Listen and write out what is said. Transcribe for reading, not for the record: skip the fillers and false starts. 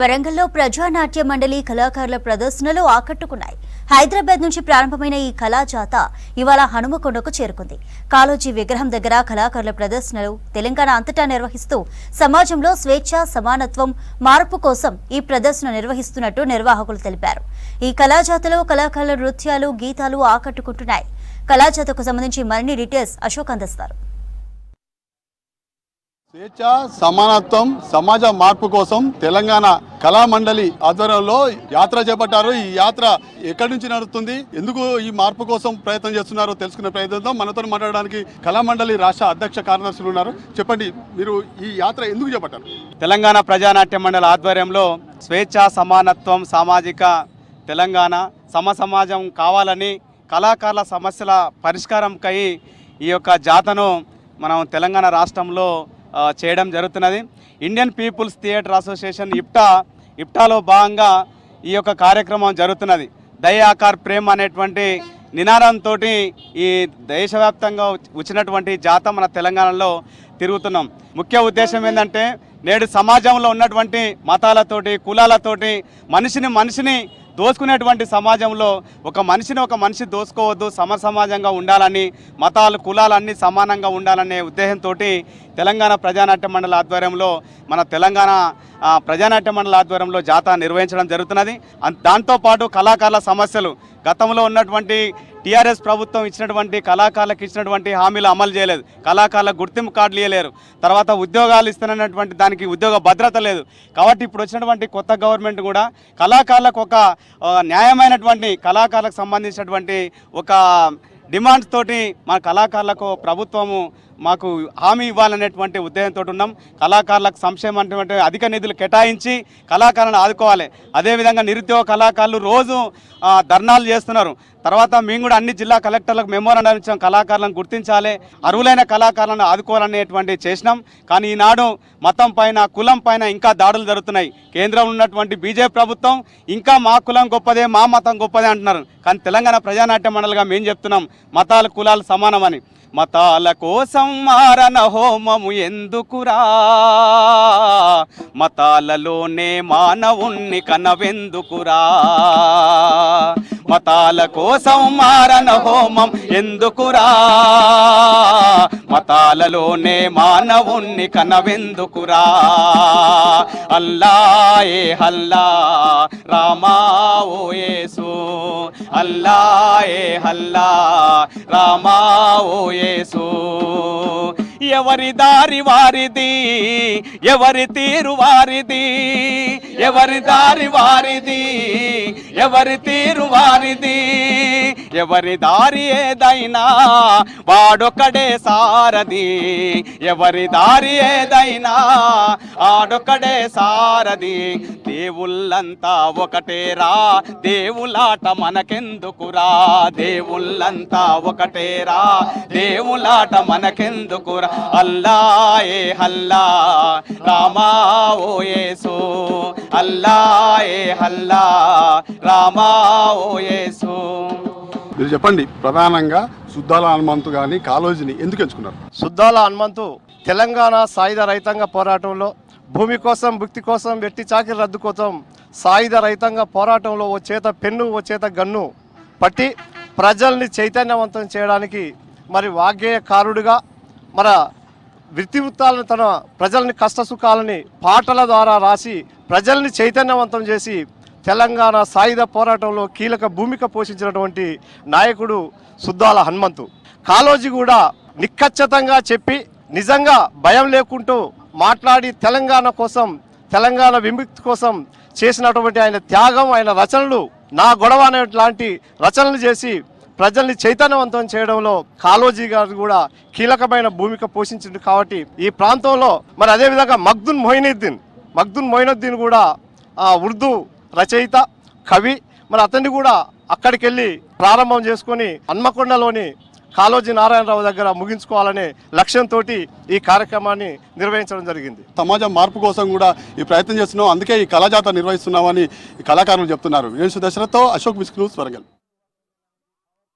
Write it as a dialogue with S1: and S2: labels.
S1: వరంగల్లో ప్రజానాట్య మండలి కళాకారుల ప్రదర్శనలు ఆకట్టుకున్నాయి. హైదరాబాద్ నుంచి ప్రారంభమైన ఈ కళాజాత ఇవాళ హనుమకొండకు చేరుకుంది. కాళోజీ విగ్రహం దగ్గర కళాకారుల ప్రదర్శనలు తెలంగాణ అంతటా నిర్వహిస్తూ సమాజంలో స్వేచ్ఛ, సమానత్వం, మార్పు కోసం ఈ ప్రదర్శన నిర్వహిస్తున్నట్టు నిర్వాహకులు తెలిపారు. ఈ కళాజాతలో కళాకారుల నృత్యాలు, గీతాలు ఆకట్టుకుంటున్నాయి. కళాజాతకు సంబంధించి మరిన్ని డీటెయిల్స్ అశోక్ అందిస్తారు.
S2: స్వేచ్ఛ, సమానత్వం, సమాజ మార్పు కోసం తెలంగాణ కళామండలి ఆధ్వర్యంలో యాత్ర చేపట్టారు. ఈ యాత్ర ఎక్కడి నుంచి నడుస్తుంది, ఎందుకు ఈ మార్పు కోసం ప్రయత్నం చేస్తున్నారో తెలుసుకునే ప్రయత్నం మనతో మాట్లాడడానికి కళామండలి రాష్ట్ర అధ్యక్ష కార్యదర్శులు ఉన్నారు. చెప్పండి, మీరు ఈ యాత్ర ఎందుకు చేపట్టారు?
S3: తెలంగాణ ప్రజానాట్య మండలి ఆధ్వర్యంలో స్వేచ్ఛ, సమానత్వం, సామాజిక తెలంగాణ, సమాజం కావాలని కళాకారుల సమస్యల పరిష్కారంకై ఈ యొక్క జాతను మనం తెలంగాణ రాష్ట్రంలో చేయడం జరుగుతున్నది. ఇండియన్ పీపుల్స్ థియేటర్ అసోసియేషన్ ఇప్టాలో భాగంగా ఈ యొక్క కార్యక్రమం జరుగుతున్నది. దయ ఆకార్ ప్రేమ్ అనేటువంటి నినాదంతో ఈ దేశవ్యాప్తంగా వచ్చినటువంటి జాత మన తెలంగాణలో తిరుగుతున్నాం. ముఖ్య ఉద్దేశం ఏంటంటే నేడు సమాజంలో ఉన్నటువంటి మతాలతోటి, కులాలతోటి మనిషిని దోసుకునేటువంటి సమాజంలో ఒక మనిషి దోసుకోవద్దు, సమాజంగా ఉండాలని, మతాలు కులాలు అన్నీ సమానంగా ఉండాలనే ఉద్దేశంతో తెలంగాణ ప్రజానాట్య మండలి ఆధ్వర్యంలో మన తెలంగాణ ప్రజానాట్య మండలి ఆధ్వర్యంలో జాత నిర్వహించడం జరుగుతున్నది. దాంతోపాటు కళాకారుల సమస్యలు, గతంలో ఉన్నటువంటి టీఆర్ఎస్ ప్రభుత్వం ఇచ్చినటువంటి కళాకారులకు ఇచ్చినటువంటి హామీలు అమలు చేయలేదు, కళాకారులకు గుర్తింపు కార్డులు ఇవ్వలేరు, తర్వాత ఉద్యోగాలు ఇస్తున్నటువంటి దానికి ఉద్యోగ భద్రత లేదు. కాబట్టి ఇప్పుడు వచ్చినటువంటి కొత్త గవర్నమెంట్ కూడా కళాకారులకు ఒక న్యాయమైనటువంటి కళాకారులకు సంబంధించినటువంటి ఒక డిమాండ్స్ తోటి మన కళాకారులకు ప్రభుత్వము మాకు హామీ ఇవ్వాలనేటువంటి ఉద్దేశంతో ఉన్నాం. కళాకారులకు సంక్షేమం అధిక నిధులు కేటాయించి కళాకారులను ఆదుకోవాలి. అదేవిధంగా నిరుద్యోగ కళాకారులు రోజు ధర్నాలు చేస్తున్నారు. తర్వాత మేము కూడా అన్ని జిల్లా కలెక్టర్లకు మెమోరాండం ఇచ్చాం, కళాకారులను గుర్తించాలి, అర్హులైన కళాకారులను ఆదుకోవాలనేటువంటి చేసినాం. కానీ ఈనాడు మతం పైన, కులం పైన ఇంకా దాడులు జరుగుతున్నాయి. కేంద్రంలో ఉన్నటువంటి బీజేపీ ప్రభుత్వం ఇంకా మా కులం గొప్పదే, మా మతం గొప్పదే అంటున్నారు. కానీ తెలంగాణ ప్రజానాట్య మండలిగా మేము చెప్తున్నాం, మతాలు కులాలు సమానమని. మతాల కోసం మారణ హోమము ఎందుకురా, మతాలలోనే మానవుణ్ణి కనవెందుకురా, మతాల కోసం మారణ హోమం ఎందుకురా, మతాలలోనే మానవుణ్ణి కనవెందుకురా, అల్లా ఏ హల్లా రామా ఓ యేసు, అల్లా ఏ హల్లా రామా ఓ యేసు. ఎవరి దారి వారిది, ఎవరి తీరు వారిది, ఎవరి దారి వారిది, ఎవరి తీరు వారిది, ఎవరి దారి ఏదైనా వాడొక్కడే సారథి, ఎవరి దారి ఏదైనా ఆడొక్కడే సారథి. దేవుళ్ళంతా ఒకటేరా, దేవులాట మనకెందుకురా, దేవుళ్ళంతా ఒకటేరా, దేవులాట మనకెందుకురా, అల్లా ఏ హల్లా రామా ఓ యేసు, అల్లా ఏ హల్లా రామా ఓ యేసు.
S2: మీరు చెప్పండి, ప్రధానంగా సుద్దాల హనుమంతు కానీ కాళోజీని ఎందుకు ఎంచుకున్నారు?
S4: సుద్దాల హనుమంతు తెలంగాణ సాయుధ రైతాంగ పోరాటంలో భూమి కోసం, భుక్తి కోసం, వెట్టి చాకిరి రద్దు కోసం సాయుధ రైతాంగ పోరాటంలో ఓ చేత పెన్ను, ఓ చేత గన్ను పట్టి ప్రజల్ని చైతన్యవంతం చేయడానికి మరి వాగ్గేయకారుడిగా మన వృత్తాలను, తన ప్రజల్ని కష్టసుఖాలని పాటల ద్వారా రాసి ప్రజల్ని చైతన్యవంతం చేసి తెలంగాణ సాయుధ పోరాటంలో కీలక భూమిక పోషించినటువంటి నాయకుడు సుద్దాల హనుమంతు. కాళోజీ కూడా నిక్కచ్చితంగా చెప్పి నిజంగా భయం లేకుంటూ మాట్లాడి తెలంగాణ కోసం, తెలంగాణ విముక్తి కోసం చేసినటువంటి ఆయన త్యాగం, ఆయన రచనలు, నా గొడవ అనే లాంటి రచనలు చేసి ప్రజల్ని చైతన్యవంతం చేయడంలో కాళోజీ గారు కూడా కీలకమైన భూమిక పోషించింది. కాబట్టి ఈ ప్రాంతంలో మరి అదేవిధంగా మగ్దున్ మొయినుద్దీన్ కూడా ఉర్దూ రచయిత, కవి. మరి అతన్ని కూడా అక్కడికి వెళ్ళి ప్రారంభం చేసుకొని హన్మకొండలోని కాళోజీ నారాయణరావు దగ్గర ముగించుకోవాలనే లక్ష్యంతో ఈ కార్యక్రమాన్ని నిర్వహించడం జరిగింది.
S2: సమాజం మార్పు కోసం కూడా ఈ ప్రయత్నం చేస్తున్నాం, అందుకే ఈ కళాజాత నిర్వహిస్తున్నామని ఈ కళాకారులు చెప్తున్నారు. నేను దశరథ్తో అశోక్, మిస్క్ న్యూస్, వరంగల్.